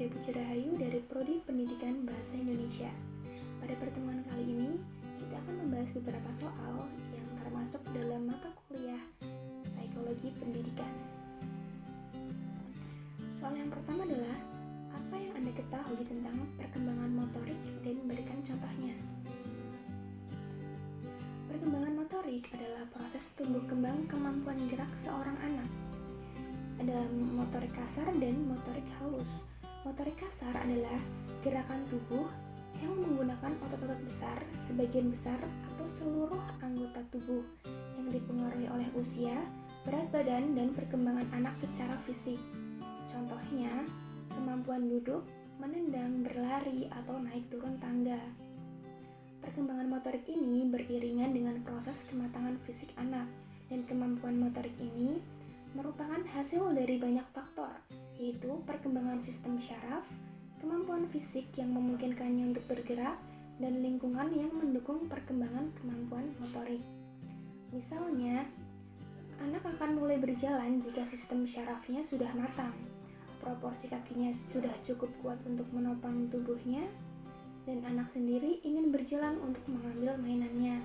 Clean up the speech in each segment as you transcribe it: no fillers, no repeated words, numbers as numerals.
Frida Puja dari Prodi Pendidikan Bahasa Indonesia. Pada pertemuan kali ini, kita akan membahas beberapa soal yang termasuk dalam mata kuliah Psikologi Pendidikan. Soal yang pertama adalah, apa yang Anda ketahui tentang perkembangan motorik dan berikan contohnya. Perkembangan motorik adalah proses tumbuh kembang kemampuan gerak seorang anak. Ada motorik kasar dan motorik halus. Motorik kasar adalah gerakan tubuh yang menggunakan otot-otot besar, sebagian besar atau seluruh anggota tubuh yang dipengaruhi oleh usia, berat badan, dan perkembangan anak secara fisik. Contohnya, kemampuan duduk, menendang, berlari, atau naik turun tangga. Perkembangan motorik ini beriringan dengan proses kematangan fisik anak, dan kemampuan motorik ini merupakan hasil dari banyak faktor, yaitu perkembangan sistem syaraf, kemampuan fisik yang memungkinkannya untuk bergerak, dan lingkungan yang mendukung perkembangan kemampuan motorik. Misalnya, anak akan mulai berjalan jika sistem syarafnya sudah matang, proporsi kakinya sudah cukup kuat untuk menopang tubuhnya, dan anak sendiri ingin berjalan untuk mengambil mainannya.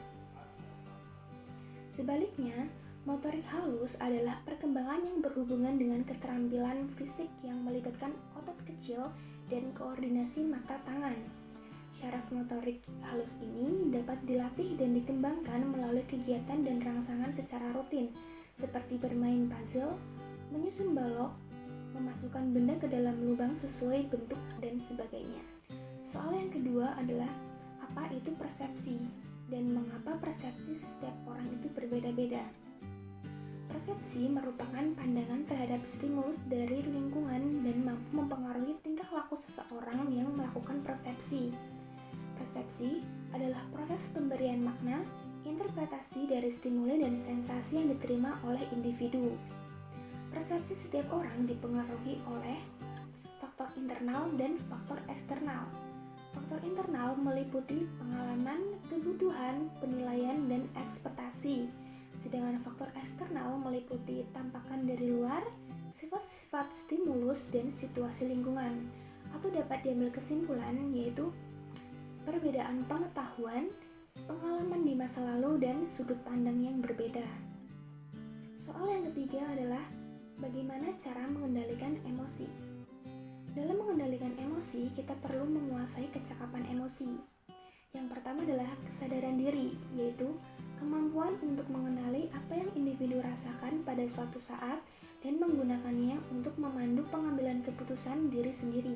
Sebaliknya, motorik halus adalah perkembangan yang berhubungan dengan keterampilan fisik yang melibatkan otot kecil dan koordinasi mata tangan. Syaraf motorik halus ini dapat dilatih dan dikembangkan melalui kegiatan dan rangsangan secara rutin, seperti bermain puzzle, menyusun balok, memasukkan benda ke dalam lubang sesuai bentuk, dan sebagainya. Soal yang kedua adalah, apa itu persepsi dan mengapa persepsi setiap orang itu berbeda-beda. Persepsi merupakan pandangan terhadap stimulus dari lingkungan dan mampu mempengaruhi tingkah laku seseorang yang melakukan persepsi. Persepsi adalah proses pemberian makna, interpretasi dari stimuli dan sensasi yang diterima oleh individu. Persepsi setiap orang dipengaruhi oleh faktor internal dan faktor eksternal. Faktor internal meliputi pengalaman, kebutuhan, penilaian, dan ekspektasi. Sedangkan faktor eksternal meliputi tampakan dari luar, sifat-sifat stimulus, dan situasi lingkungan. Atau dapat diambil kesimpulan yaitu perbedaan pengetahuan, pengalaman di masa lalu, dan sudut pandang yang berbeda. Soal yang ketiga adalah, bagaimana cara mengendalikan emosi? Dalam mengendalikan emosi, kita perlu menguasai kecakapan emosi. Yang pertama adalah kesadaran diri, yaitu kemampuan untuk mengenali apa yang individu rasakan pada suatu saat dan menggunakannya untuk memandu pengambilan keputusan diri sendiri,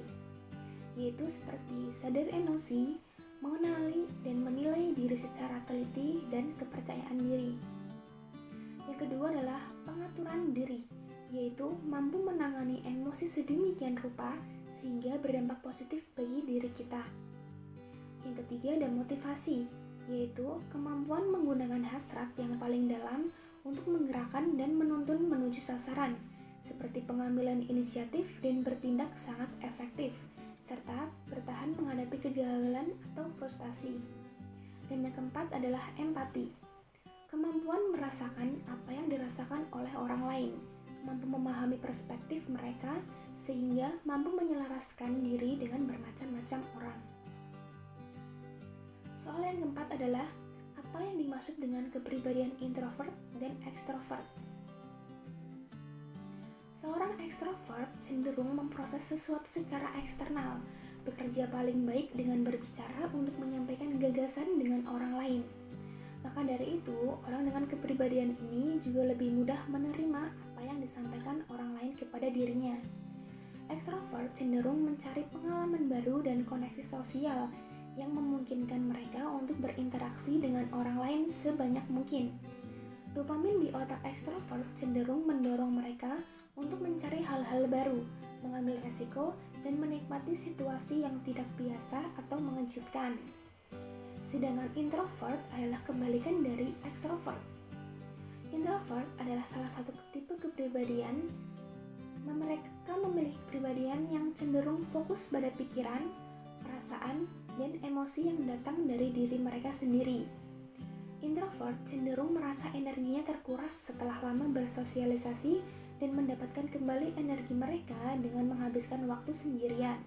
yaitu seperti sadar emosi, mengenali dan menilai diri secara teliti, dan kepercayaan diri. Yang kedua adalah pengaturan diri, yaitu mampu menangani emosi sedemikian rupa sehingga berdampak positif bagi diri kita. Yang ketiga ada motivasi, yaitu kemampuan menggunakan hasrat yang paling dalam untuk menggerakkan dan menuntun menuju sasaran, seperti pengambilan inisiatif dan bertindak sangat efektif, serta bertahan menghadapi kegagalan atau frustasi. Dan yang keempat adalah empati, kemampuan merasakan apa yang dirasakan oleh orang lain, mampu memahami perspektif mereka, sehingga mampu menyelaraskan diri dengan bermacam-macam orang. Soal yang keempat adalah, apa yang dimaksud dengan kepribadian introvert dan ekstrovert? Seorang ekstrovert cenderung memproses sesuatu secara eksternal, bekerja paling baik dengan berbicara untuk menyampaikan gagasan dengan orang lain. Maka dari itu, orang dengan kepribadian ini juga lebih mudah menerima apa yang disampaikan orang lain kepada dirinya. Ekstrovert cenderung mencari pengalaman baru dan koneksi sosial yang memungkinkan mereka untuk berinteraksi dengan orang lain sebanyak mungkin. Dopamin di otak ekstrovert cenderung mendorong mereka untuk mencari hal-hal baru, mengambil resiko, dan menikmati situasi yang tidak biasa atau mengejutkan. Sedangkan introvert adalah kebalikan dari ekstrovert. Introvert adalah salah satu tipe kepribadian. Mereka memiliki kepribadian yang cenderung fokus pada pikiran, perasaan, dan emosi yang datang dari diri mereka sendiri. Introvert cenderung merasa energinya terkuras setelah lama bersosialisasi dan mendapatkan kembali energi mereka dengan menghabiskan waktu sendirian.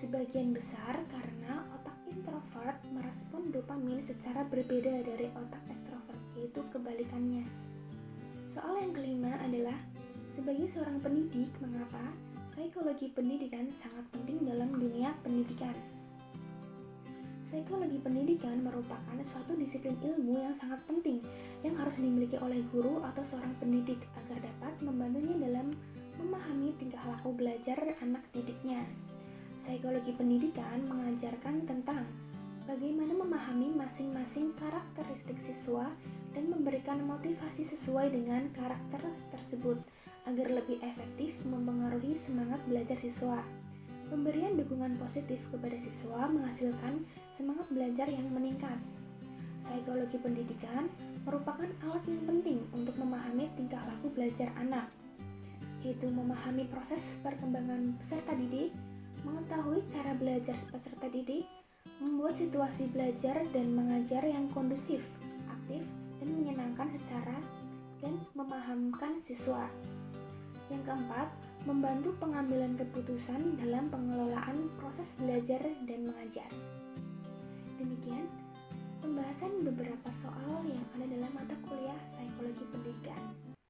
Sebagian besar karena otak introvert merespon dopamin secara berbeda dari otak ekstrovert, yaitu kebalikannya. Soal yang kelima adalah, sebagai seorang pendidik, mengapa psikologi pendidikan sangat penting dalam dunia pendidikan? Psikologi pendidikan merupakan suatu disiplin ilmu yang sangat penting yang harus dimiliki oleh guru atau seorang pendidik agar dapat membantunya dalam memahami tingkah laku belajar anak didiknya. Psikologi pendidikan mengajarkan tentang bagaimana memahami masing-masing karakteristik siswa dan memberikan motivasi sesuai dengan karakter tersebut agar lebih efektif mempengaruhi semangat belajar siswa. Pemberian dukungan positif kepada siswa menghasilkan semangat belajar yang meningkat. Psikologi pendidikan merupakan alat yang penting untuk memahami tingkah laku belajar anak, yaitu memahami proses perkembangan peserta didik, mengetahui cara belajar peserta didik, membuat situasi belajar dan mengajar yang kondusif, aktif, dan menyenangkan secara dan memahamkan siswa. Yang keempat, membantu pengambilan keputusan dalam pengelolaan proses belajar dan mengajar. Demikian pembahasan beberapa soal yang ada dalam mata kuliah Psikologi Pendidikan.